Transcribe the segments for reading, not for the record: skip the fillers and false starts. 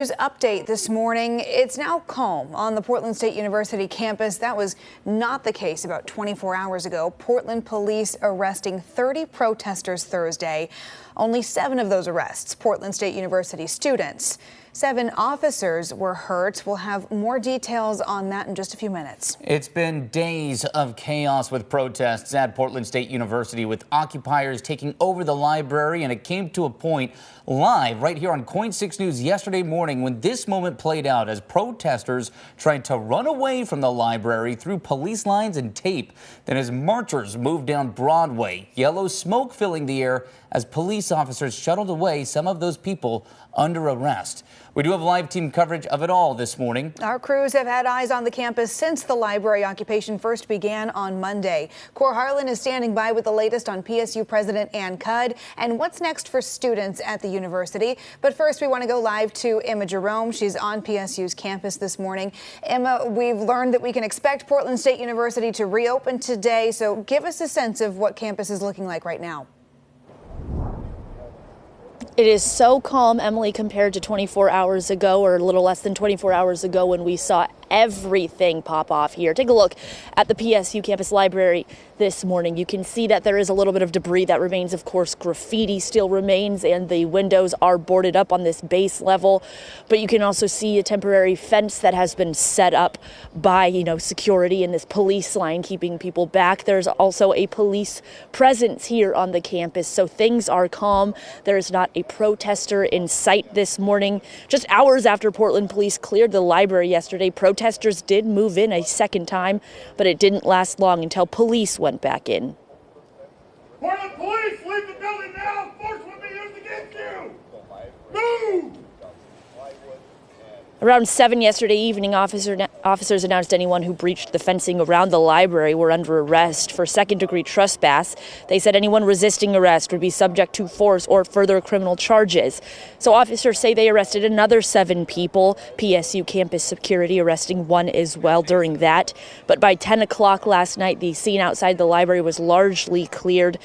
Update this morning. It's now calm on the Portland State University campus. That was not the case about 24 hours ago. Portland police arresting 30 protesters Thursday. Only 7 of those arrests, Portland State University students. 7 officers were hurt. We'll have more details on that in just a few minutes. It's been days of chaos with protests at Portland State University, with occupiers taking over the library, and it came to a point live right here on KOIN 6 News yesterday morning when this moment played out as protesters tried to run away from the library through police lines and tape. Then as marchers moved down Broadway, yellow smoke filling the air as police officers shuttled away some of those people under arrest. We do have live team coverage of it all this morning. Our crews have had eyes on the campus since the library occupation first began on Monday. Cor Harin is standing by with the latest on PSU President Ann Cudd and what's next for students at the university. But first, we want to go live to Emma Jerome. She's on PSU's campus this morning. Emma, we've learned that we can expect Portland State University to reopen today. So give us a sense of what campus is looking like right now. It is so calm, Emily, compared to 24 hours ago, or a little less than 24 hours ago, when we saw everything pop off here. Take a look at the PSU campus library this morning. You can see that there is a little bit of debris that remains. Of course, graffiti still remains, and the windows are boarded up on this base level. But you can also see a temporary fence that has been set up by, security in this police line, keeping people back. There's also a police presence here on the campus, so things are calm. There is not a protester in sight this morning. Just hours after Portland police cleared the library yesterday, protesters did move in a second time, but it didn't last long until police went back in. Portland police, leave the building now! Force will be used against you! Move! Around 7 yesterday evening, officers announced anyone who breached the fencing around the library were under arrest for second-degree trespass. They said anyone resisting arrest would be subject to force or further criminal charges. So officers say they arrested another 7 people, PSU campus security arresting 1 as well during that. But by 10 o'clock last night, the scene outside the library was largely cleared.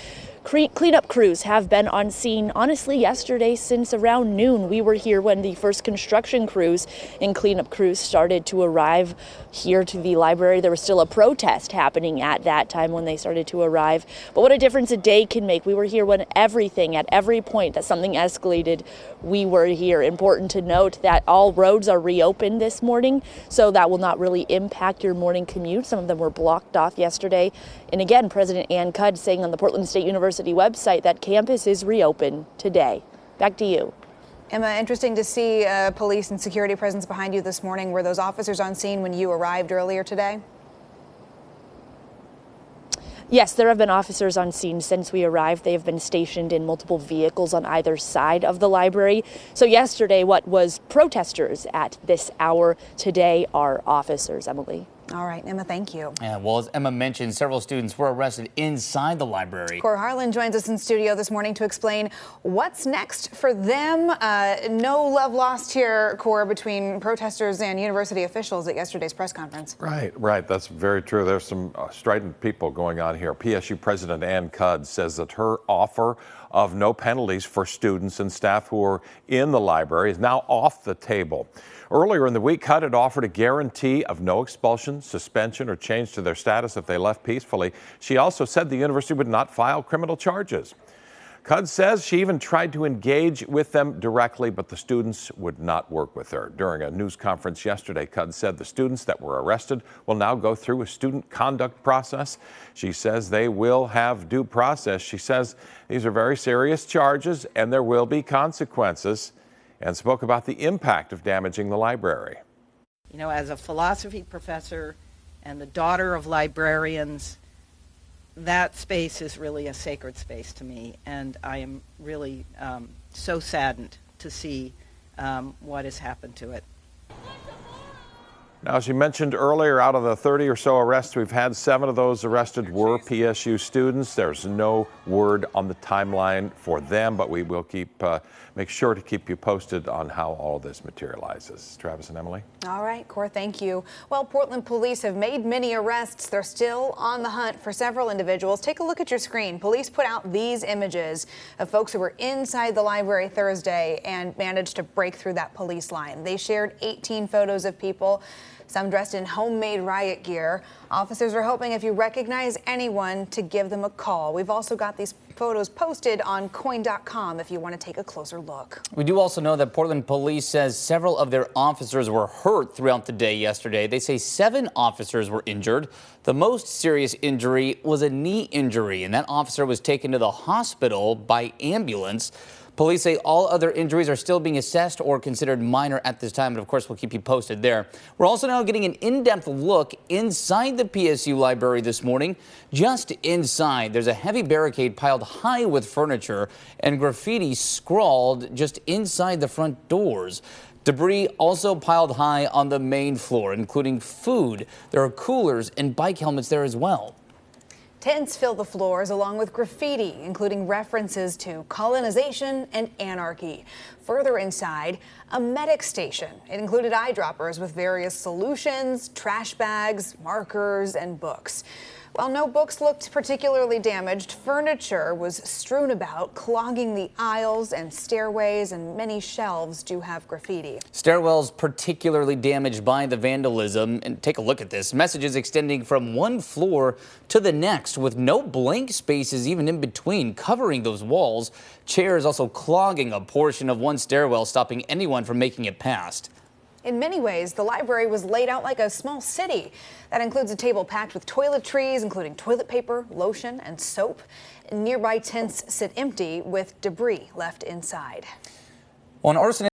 Cleanup crews have been on scene, honestly, yesterday since around noon. We were here when the first construction crews and cleanup crews started to arrive here to the library. There was still a protest happening at that time when they started to arrive. But what a difference a day can make. We were here when everything, at every point that something escalated, we were here. Important to note that all roads are reopened this morning, so that will not really impact your morning commute. Some of them were blocked off yesterday. And again, President Ann Cudd saying on the Portland State University website that campus is reopened today. Back to you. Emma, interesting to see police and security presence behind you this morning. Were those officers on scene when you arrived earlier today? Yes, there have been officers on scene since we arrived. They have been stationed in multiple vehicles on either side of the library. So yesterday, what was protesters at this hour, today are officers, Emily. All right, Emma, thank you. Yeah, well, as Emma mentioned, several students were arrested inside the library. Cor Harin joins us in studio this morning to explain what's next for them. No love lost here, Cor, between protesters and university officials at yesterday's press conference. Right. That's very true. There's some strident people going on here. PSU President Ann Cudd says that her offer of no penalties for students and staff who are in the library is now off the table. Earlier in the week, Cudd had offered a guarantee of no expulsion, suspension, or change to their status if they left peacefully. She also said the university would not file criminal charges. Cudd says she even tried to engage with them directly, but the students would not work with her. During a news conference yesterday, Cudd said the students that were arrested will now go through a student conduct process. She says they will have due process. She says these are very serious charges and there will be consequences, and spoke about the impact of damaging the library. As a philosophy professor and the daughter of librarians, that space is really a sacred space to me, and I am really so saddened to see what has happened to it. Now, as you mentioned earlier, out of the 30 or so arrests we've had, 7 of those arrested were PSU students. There's no word on the timeline for them, but we will make sure to keep you posted on how all this materializes. Travis and Emily. All right, Cor, thank you. Well, Portland police have made many arrests. They're still on the hunt for several individuals. Take a look at your screen. Police put out these images of folks who were inside the library Thursday and managed to break through that police line. They shared 18 photos of people, some dressed in homemade riot gear. Officers are hoping if you recognize anyone to give them a call. We've also got these photos posted on coin.com if you want to take a closer look. We do also know that Portland police says several of their officers were hurt throughout the day yesterday. They say 7 officers were injured. The most serious injury was a knee injury, and that officer was taken to the hospital by ambulance. Police say all other injuries are still being assessed or considered minor at this time, but of course we'll keep you posted there. We're also now getting an in-depth look inside the PSU library this morning. Just inside, there's a heavy barricade piled high with furniture and graffiti scrawled just inside the front doors. Debris also piled high on the main floor, including food. There are coolers and bike helmets there as well. Tents fill the floors along with graffiti, including references to colonization and anarchy. Further inside, a medic station. It included eyedroppers with various solutions, trash bags, markers, and books. While no books looked particularly damaged, furniture was strewn about, clogging the aisles and stairways, and many shelves do have graffiti. Stairwells particularly damaged by the vandalism. And take a look at this. Messages extending from one floor to the next with no blank spaces even in between, covering those walls. Chairs also clogging a portion of one stairwell, stopping anyone from making it past. In many ways, the library was laid out like a small city. That includes a table packed with toiletries, including toilet paper, lotion, and soap. Nearby tents sit empty with debris left inside. Well, an arson